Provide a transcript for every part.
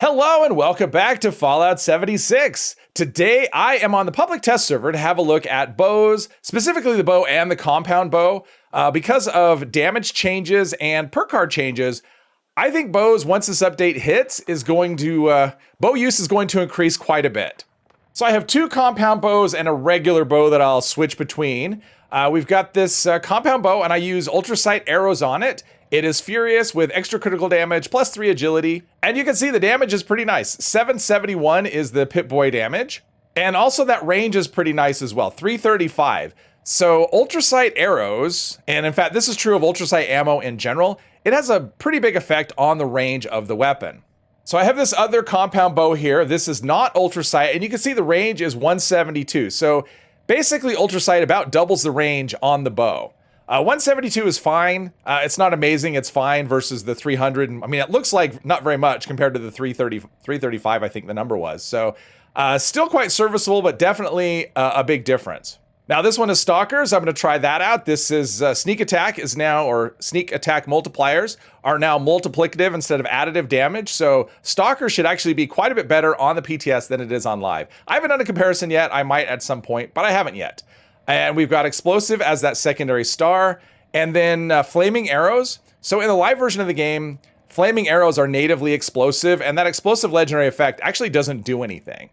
Hello and welcome back to Fallout 76. Today I am on the public test server to have a look at bows, specifically the bow and the compound bow. Because of damage changes and perk card changes, I think bows, once this update hits, bow use is going to increase quite a bit. So I have two compound bows and a regular bow that I'll switch between. We've got this compound bow and I use ultrasight arrows on it. It is furious with extra critical damage plus 3 agility. And you can see the damage is pretty nice. 771 is the Pip-Boy damage. And also that range is pretty nice as well, 335. So ultrasight arrows, and in fact this is true of ultrasight ammo in general, it has a pretty big effect on the range of the weapon. So I have this other compound bow here. This is not ultrasight, and you can see the range is 172. So basically ultrasight about doubles the range on the bow. 172 is fine. It's not amazing. It's fine versus the 300. I mean, it looks like not very much compared to the 335, I think the number was. So still quite serviceable, but definitely a big difference. Now this one is Stalkers. I'm going to try that out. This is sneak attack multipliers are now multiplicative instead of additive damage. So Stalker should actually be quite a bit better on the PTS than it is on live. I haven't done a comparison yet. I might at some point, but I haven't yet. And we've got explosive as that secondary star, and then flaming arrows. So in the live version of the game, flaming arrows are natively explosive, and that explosive legendary effect actually doesn't do anything.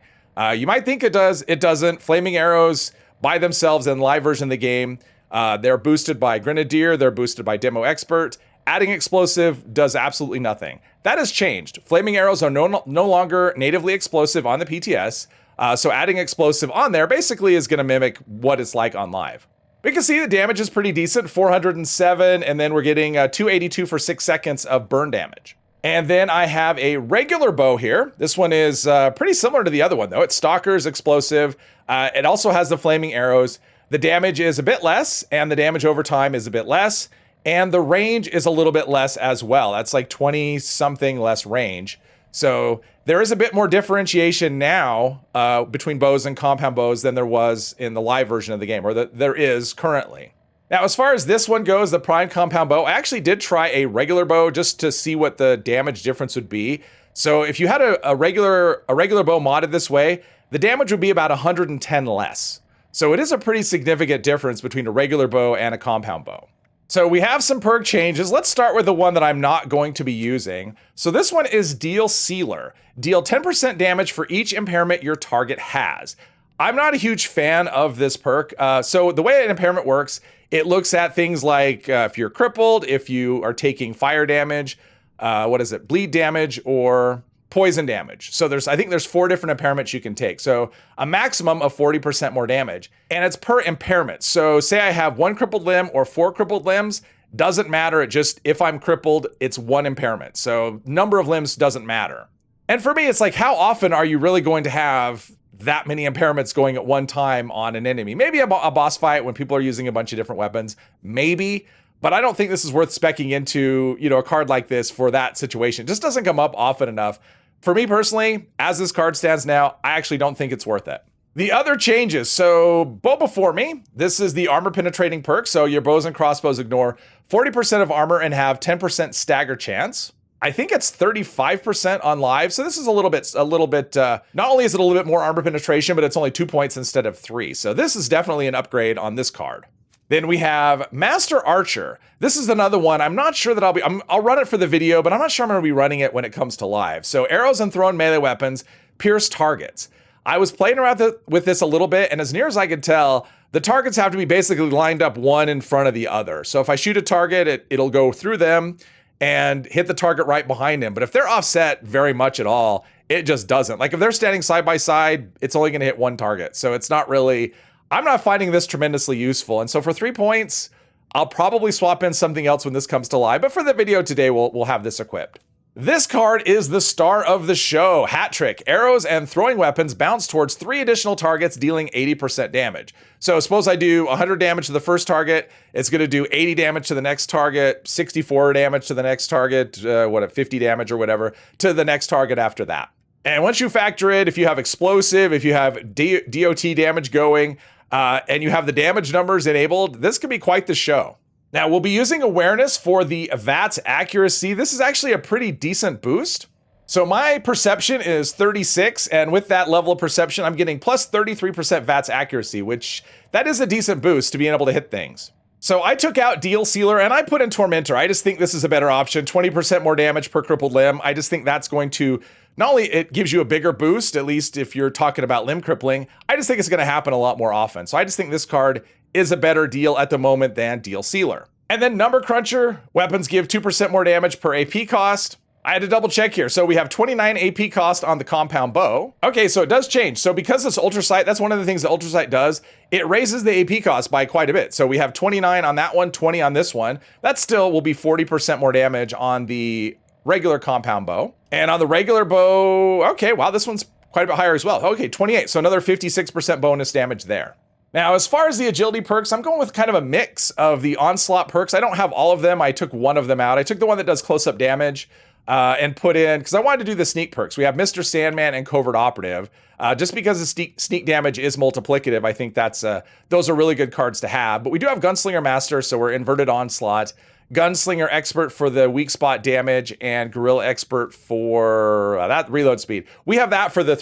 You might think it does, it doesn't. Flaming arrows by themselves in the live version of the game, they're boosted by Grenadier, they're boosted by Demo Expert. Adding explosive does absolutely nothing. That has changed. Flaming arrows are no longer natively explosive on the PTS. So adding explosive on there basically is going to mimic what it's like on live. We can see the damage is pretty decent, 407, and then we're getting 282 for 6 seconds of burn damage. And then I have a regular bow here. This one is pretty similar to the other one though. It's Stalker's explosive. It also has the flaming arrows. The damage is a bit less, and the damage over time is a bit less, and the range is a little bit less as well. That's like 20 something less range. So there is a bit more differentiation now between bows and compound bows than there was in the live version of the game, or that there is currently. Now, as far as this one goes, the prime compound bow, I actually did try a regular bow just to see what the damage difference would be. So if you had a regular bow modded this way, the damage would be about 110 less. So it is a pretty significant difference between a regular bow and a compound bow. So we have some perk changes. Let's start with the one that I'm not going to be using. So this one is Deal Sealer. Deal 10% damage for each impairment your target has. I'm not a huge fan of this perk. So the way an impairment works, it looks at things like if you're crippled, if you are taking fire damage, bleed damage, or poison damage. So I think there's 4 different impairments you can take. So a maximum of 40% more damage, and it's per impairment. So say I have 1 crippled limb or 4 crippled limbs, doesn't matter. If I'm crippled, it's 1 impairment. So number of limbs doesn't matter. And for me, it's like, how often are you really going to have that many impairments going at one time on an enemy? Maybe a boss fight when people are using a bunch of different weapons, maybe. But I don't think this is worth speccing into, a card like this for that situation. It just doesn't come up often enough. For me personally, as this card stands now, I actually don't think it's worth it. The other changes, so bow before me, this is the armor penetrating perk. So your bows and crossbows ignore 40% of armor and have 10% stagger chance. I think it's 35% on live. So this is a little bit, not only is it a little bit more armor penetration, but it's only 2 points instead of 3. So this is definitely an upgrade on this card. Then we have Master Archer. This is another one. I'm not sure that I'll run it for the video, but I'm not sure I'm going to be running it when it comes to live. So arrows and thrown melee weapons pierce targets. I was playing around with this a little bit, and as near as I could tell, the targets have to be basically lined up one in front of the other. So if I shoot a target, it'll go through them and hit the target right behind him. But if they're offset very much at all, it just doesn't. Like if they're standing side by side, it's only going to hit one target. So it's not really... I'm not finding this tremendously useful. And so for 3 points, I'll probably swap in something else when this comes to live. But for the video today, we'll have this equipped. This card is the star of the show. Hat Trick. Arrows and throwing weapons bounce towards 3 additional targets, dealing 80% damage. So suppose I do 100 damage to the first target. It's going to do 80 damage to the next target, 64 damage to the next target, 50 damage or whatever, to the next target after that. And once you factor in, if you have explosive, if you have DOT damage going, and you have the damage numbers enabled, this could be quite the show. Now, we'll be using awareness for the VATS accuracy. This is actually a pretty decent boost. So my perception is 36, and with that level of perception, I'm getting plus 33% VATS accuracy, which that is a decent boost to being able to hit things. So I took out Deal Sealer and I put in Tormentor. I just think this is a better option. 20% more damage per crippled limb. I just think that's going to, not only it gives you a bigger boost, at least if you're talking about limb crippling, I just think it's going to happen a lot more often. So I just think this card is a better deal at the moment than Deal Sealer. And then Number Cruncher, weapons give 2% more damage per AP cost. I had to double check here. So we have 29 AP cost on the compound bow. Okay, so it does change. So because it's Ultra Sight, that's one of the things that Ultra Sight does. It raises the AP cost by quite a bit. So we have 29 on that one, 20 on this one. That still will be 40% more damage on the regular compound bow. And on the regular bow, okay, wow, this one's quite a bit higher as well. Okay, 28, so another 56% bonus damage there. Now, as far as the agility perks, I'm going with kind of a mix of the onslaught perks. I don't have all of them. I took one of them out. I took the one that does close-up damage. And put in, because I wanted to do the sneak perks. We have Mr. Sandman and Covert Operative. Just because the sneak damage is multiplicative, I think that's those are really good cards to have. But we do have Gunslinger Master, so we're Inverted Onslaught, Gunslinger Expert for the weak spot damage, and Gorilla Expert for that reload speed. We have that for the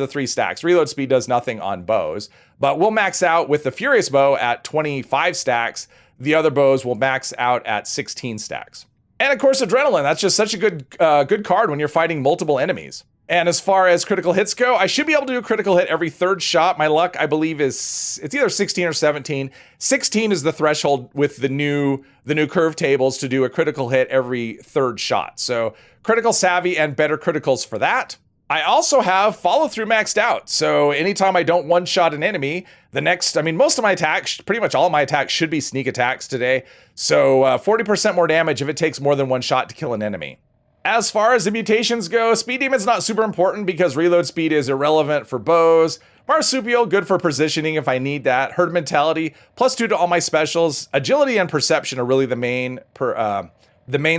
three stacks. Reload speed does nothing on bows, but we'll max out with the Furious Bow at 25 stacks. The other bows will max out at 16 stacks. And of course, Adrenaline. That's just such a good card when you're fighting multiple enemies. And as far as critical hits go, I should be able to do a critical hit every third shot. My luck, I believe, it's either 16 or 17. 16 is the threshold with the new curve tables to do a critical hit every third shot. So critical savvy and better criticals for that. I also have follow through maxed out. So anytime I don't one shot an enemy, most of my attacks, pretty much all of my attacks should be sneak attacks today. So 40% more damage if it takes more than one shot to kill an enemy. As far as the mutations go, Speed Demon's not super important because reload speed is irrelevant for bows. Marsupial, good for positioning if I need that. Herd Mentality, +2 to all my specials. Agility and Perception are really the main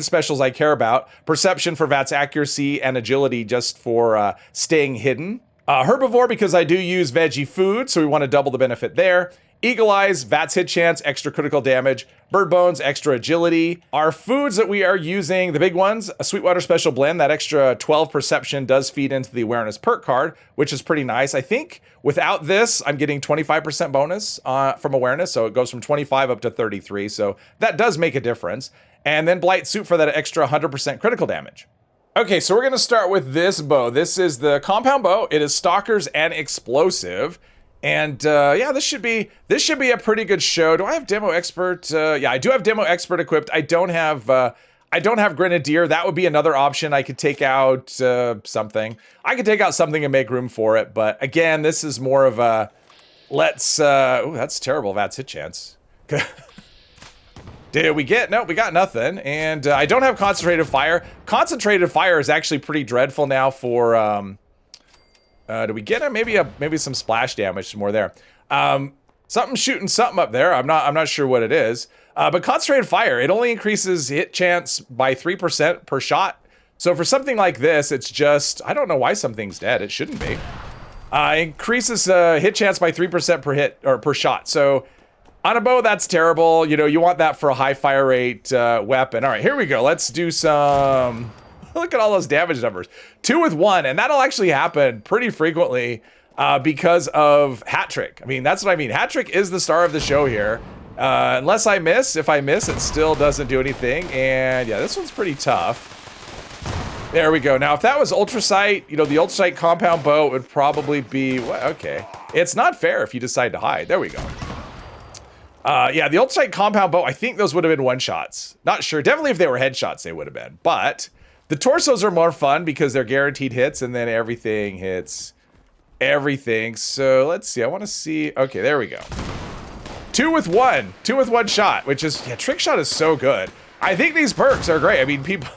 specials I care about. Perception for VATS accuracy and agility just for staying hidden. Herbivore because I do use veggie food, so we want to double the benefit there. Eagle Eyes, VATS hit chance, extra critical damage. Bird Bones, extra agility. Our foods that we are using, the big ones, a Sweetwater Special Blend, that extra 12 perception does feed into the awareness perk card, which is pretty nice. I think without this, I'm getting 25% bonus from awareness, so it goes from 25 up to 33, so that does make a difference. And then Blight Suit for that extra 100% critical damage. Okay, so we're gonna start with this bow. This is the compound bow. It is Stalkers and Explosive. And yeah, this should be a pretty good show. Do I have Demo Expert? Yeah, I do have Demo Expert equipped. I don't have Grenadier. That would be another option. I could take out something. I could take out something and make room for it. But again, this is more of a let's. Ooh, that's terrible. VATS hit chance. Did we get? No, we got nothing. And I don't have Concentrated Fire. Concentrated Fire is actually pretty dreadful now for. Do we get him? Maybe some splash damage, some more there. Something shooting something up there. I'm not sure what it is. But Concentrated Fire, it only increases hit chance by 3% per shot. So for something like this, it's just, I don't know why something's dead. It shouldn't be. Increases hit chance by 3% per hit or per shot. So on a bow, that's terrible. You know, you want that for a high fire rate weapon. All right, here we go. Let's do some. Look at all those damage numbers. 2 with 1, and that'll actually happen pretty frequently because of Hat Trick. I mean, that's what I mean. Hat Trick is the star of the show here. Unless I miss. If I miss, it still doesn't do anything. And yeah, this one's pretty tough. There we go. Now, if that was Ultra Sight, you know, the Ultra Sight compound bow would probably be, well, okay. It's not fair if you decide to hide. There we go. Yeah, the Ultra Sight compound bow, I think those would have been one-shots. Not sure. Definitely if they were headshots, they would have been. But the torsos are more fun because they're guaranteed hits, and then everything hits everything. So let's see. I want to see. Okay, there we go. 2 with 1. 2 with 1 shot, which is, yeah, Trick Shot is so good. I think these perks are great. I mean, people,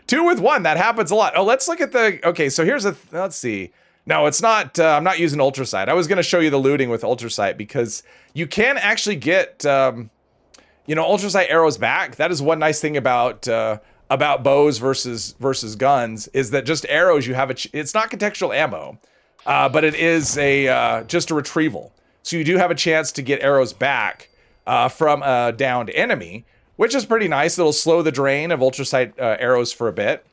2 with 1, that happens a lot. Oh, let's look at the, okay, so here's a, let's see. No, it's not, I'm not using Ultra Sight. I was going to show you the looting with Ultra Sight because you can actually get, you know, Ultra Sight arrows back. That is one nice thing about bows versus guns is that just arrows, you have it's not contextual ammo, but it is just a retrieval. So you do have a chance to get arrows back from a downed enemy, which is pretty nice. It'll slow the drain of Ultra Sight arrows for a bit.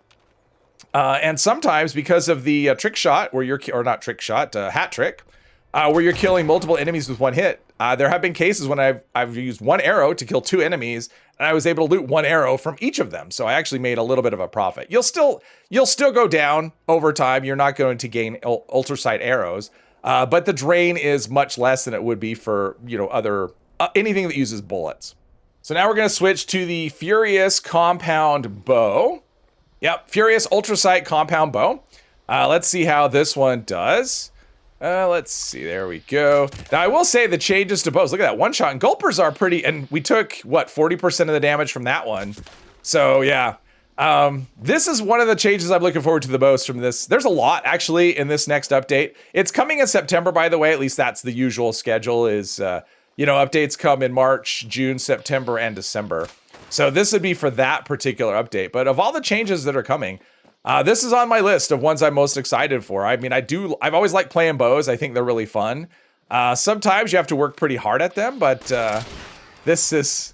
And sometimes because of the trick shot, where you're, or not trick shot, hat trick, where you're killing multiple enemies with one hit. There have been cases when I've used one arrow to kill two enemies, and I was able to loot one arrow from each of them. So I actually made a little bit of a profit. You'll still go down over time. You're not going to gain ultrasight arrows, but the drain is much less than it would be for other anything that uses bullets. So now we're going to switch to the Furious Compound Bow. Yep, Furious Ultrasight Compound Bow. Let's see how this one does. Let's see, there we go. Now I will say the changes to bows, look at that, one shot, and gulpers are pretty, and we took, what, 40% of the damage from that one. So yeah, this is one of the changes I'm looking forward to the most from this. There's a lot actually in this next update. It's coming in September, by the way, at least that's the usual schedule is, updates come in March, June, September, and December. So this would be for that particular update. But of all the changes that are coming, this is on my list of ones I'm most excited for. I mean, I've always liked playing bows. I think they're really fun. Sometimes you have to work pretty hard at them, but this is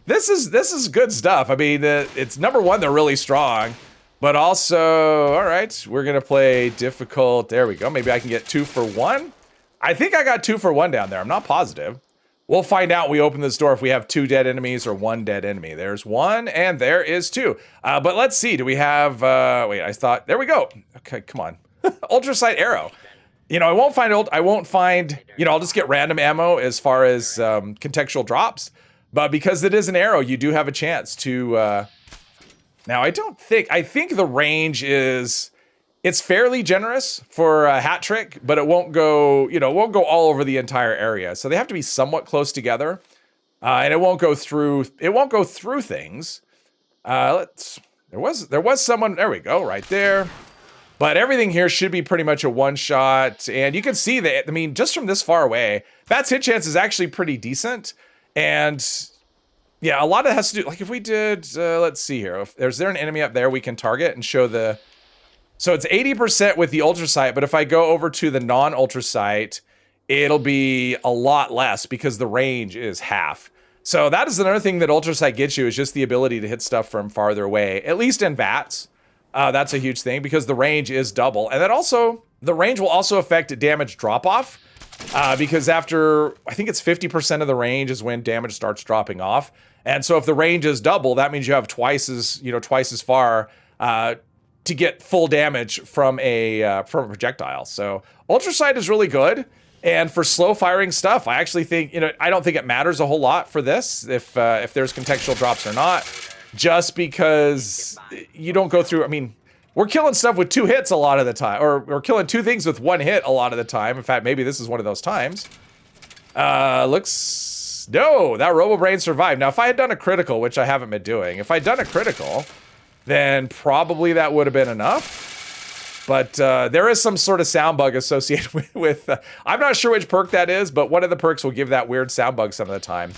good stuff. I mean, it's number one, they're really strong, but also, all right, we're gonna play difficult. There we go. Maybe I can get 2 for 1. I think I got 2 for 1 down there. I'm not positive. We'll find out when we open this door if we have 2 dead enemies or 1 dead enemy. There's 1 and there is 2. But let's see. Do we have, wait, I thought, there we go. Okay, come on. Ultrasight arrow. I won't find, I'll just get random ammo as far as contextual drops. But because it is an arrow, you do have a chance to, now I think the range is, it's fairly generous for a hat trick, but it won't go, all over the entire area. So they have to be somewhat close together, and it won't go through things. There was someone, there we go, right there. But everything here should be pretty much a one shot, and you can see that, I mean, just from this far away, Bat's hit chance is actually pretty decent. And yeah, a lot of it has to do, like if we did, let's see here, if there's an enemy up there we can target and show the, so it's 80% with the ultrasight, but if I go over to the non-ultrasight, it'll be a lot less because the range is half. So that is another thing that ultrasight gets you, is just the ability to hit stuff from farther away, at least in VATS. That's a huge thing because the range is double. And then also, the range will also affect damage drop-off because after, I think it's 50% of the range is when damage starts dropping off. And so if the range is double, that means you have twice as far to get full damage from a projectile. So ultrasight is really good, and for slow firing stuff, I actually think I don't think it matters a whole lot for this if there's contextual drops or not, just because you don't go through. I mean, we're killing stuff with 2 hits a lot of the time, or we're killing 2 things with 1 hit a lot of the time. In fact, maybe this is one of those times. No, that RoboBrain survived. Now, if I had done a critical, which I haven't been doing, if I'd done a critical, then probably that would have been enough. But there is some sort of sound bug associated with I'm not sure which perk that is, but one of the perks will give that weird sound bug some of the time.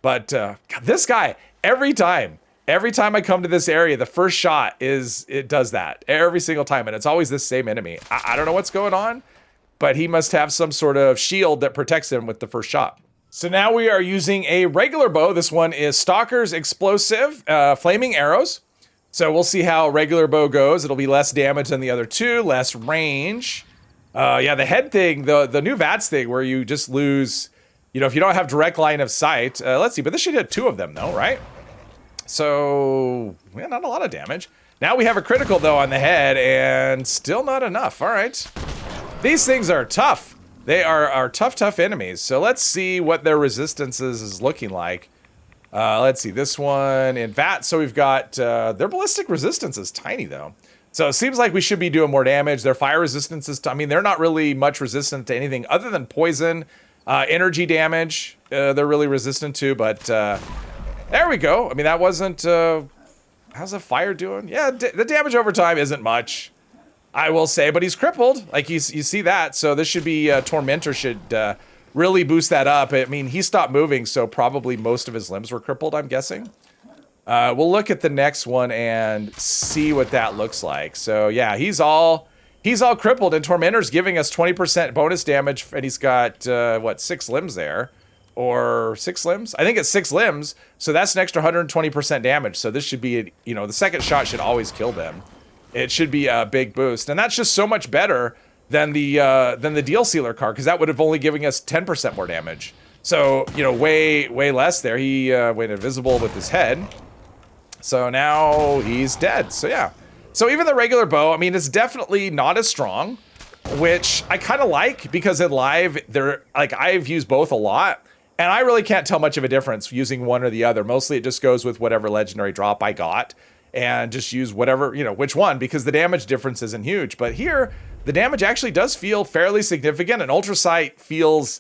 But God, this guy, every time I come to this area, the first shot it does that every single time, and it's always this same enemy. I don't know what's going on, but he must have some sort of shield that protects him with the first shot. So now we are using a regular bow. This one is Stalker's Explosive Flaming Arrows. So we'll see how regular bow goes. It'll be less damage than the other 2, less range. Yeah, the head thing, the new VATS thing where you just lose, if you don't have direct line of sight. Let's see, but this should hit 2 of them though, right? So, yeah, not a lot of damage. Now we have a critical though on the head, and still not enough. All right. These things are tough. They are tough enemies. So let's see what their resistances is looking like. Let's see, this one in VAT. So we've got, their ballistic resistance is tiny though. So it seems like we should be doing more damage. Their fire resistance is, I mean, they're not really much resistant to anything other than poison, energy damage. They're really resistant to, but there we go. I mean, that wasn't, how's the fire doing? Yeah, the damage over time isn't much, I will say, but he's crippled. Like you see that. So this should be, Tormentor should, really boost that up. I mean, he stopped moving, so probably most of his limbs were crippled, I'm guessing. We'll look at the next one and see what that looks like. So yeah, he's all crippled, and Tormentor's giving us 20% bonus damage, and he's got, what, 6 limbs there? Or 6 limbs? I think it's 6 limbs, so that's an extra 120% damage. So this should be, the second shot should always kill them. it should be a big boost. And that's just so much better than the Deal Sealer card, because that would have only given us 10% more damage. So, you know, way less there. He went invisible with his head. So now he's dead. So yeah. So even the regular bow, I mean, it's definitely not as strong, which I kind of like, because in live, I've used both a lot, and I really can't tell much of a difference using one or the other. Mostly it just goes with whatever legendary drop I got, and just use whatever, you know, which one, because the damage difference isn't huge. But here, the damage actually does feel fairly significant, and Ultra Sight feels,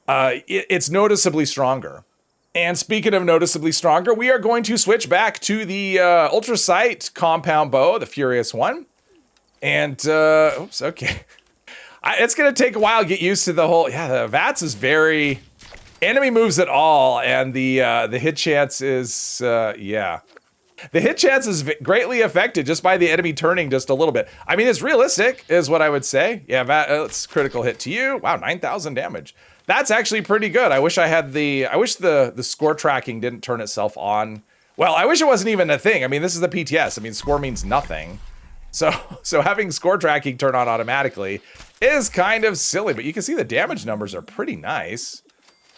it's noticeably stronger. And speaking of noticeably stronger, we are going to switch back to the Ultra Sight compound bow, the Furious one. And, oops, okay. It's going to take a while to get used to the whole, yeah, the VATS is very, enemy moves at all, and the hit chance is, yeah. The hit chance is greatly affected just by the enemy turning just a little bit. I mean, it's realistic, is what I would say. Yeah, it's critical hit to you. Wow, 9,000 damage. That's actually pretty good. I wish I had I wish the score tracking didn't turn itself on. Well, I wish it wasn't even a thing. I mean, this is the PTS. I mean, score means nothing. So having score tracking turn on automatically is kind of silly, but you can see the damage numbers are pretty nice.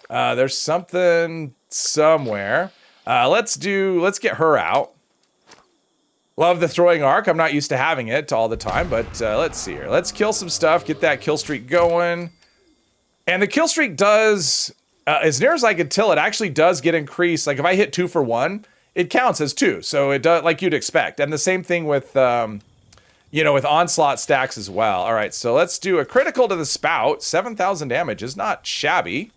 There's something somewhere. Let's get her out. Love the throwing arc. I'm not used to having it all the time, but let's see here. Let's kill some stuff, get that kill streak going. And the kill streak does, as near as I could tell, it actually does get increased. Like if I hit 2 for 1, it counts as 2. So it does, like you'd expect. And the same thing with, you know, with onslaught stacks as well. All right, so let's do a critical to the spout. 7,000 damage is not shabby.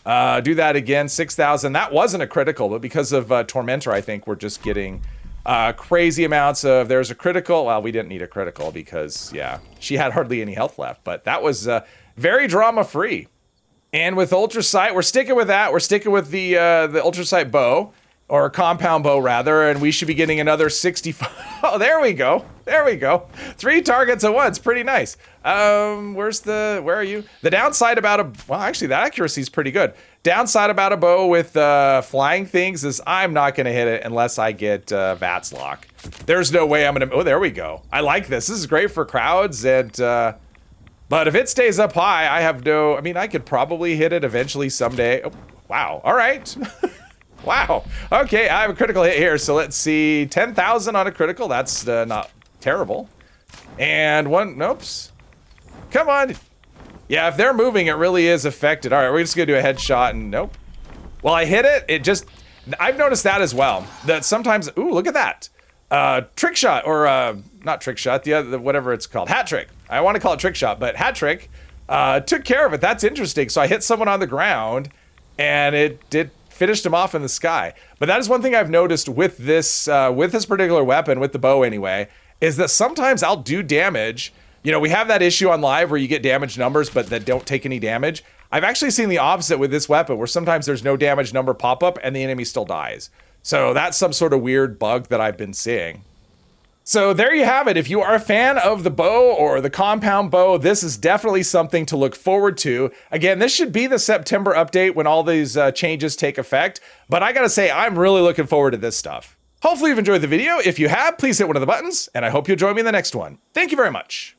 Do that again, 6,000. That wasn't a critical, but because of Tormentor, I think we're just getting crazy amounts of, there's a critical. Well, we didn't need a critical because, yeah, she had hardly any health left. But that was very drama-free. And with Ultra Sight, we're sticking with that. We're sticking with the Ultra Sight bow, or compound bow rather, and we should be getting another 65. Oh, there we go. There we go. 3 targets at once. Pretty nice. Where are you? The downside about well, actually, that accuracy is pretty good. Downside about a bow with flying things is I'm not going to hit it unless I get VATS lock. There's no way I'm going to, oh, there we go. I like this. This is great for crowds, and, but if it stays up high, I have no, I mean, I could probably hit it eventually someday. Oh, wow. All right. Wow. Okay, I have a critical hit here, so let's see. 10,000 on a critical. That's not terrible. And one, oops. Come on. Yeah, if they're moving, it really is affected. All right, we're just going to do a headshot, and nope. Well, I hit it. It just, I've noticed that as well. That sometimes, ooh, look at that. Trick shot, or not trick shot, the other, whatever it's called. Hat trick. I want to call it trick shot, but hat trick took care of it. That's interesting. So I hit someone on the ground, and it did finished him off in the sky. But that is one thing I've noticed with this particular weapon, with the bow anyway, is that sometimes I'll do damage. You know, we have that issue on live where you get damage numbers but that don't take any damage. I've actually seen the opposite with this weapon, where sometimes there's no damage number pop up and the enemy still dies. So that's some sort of weird bug that I've been seeing. So there you have it. If you are a fan of the bow or the compound bow, this is definitely something to look forward to. Again, this should be the September update when all these changes take effect. But I gotta say, I'm really looking forward to this stuff. Hopefully you've enjoyed the video. If you have, please hit one of the buttons, and I hope you'll join me in the next one. Thank you very much.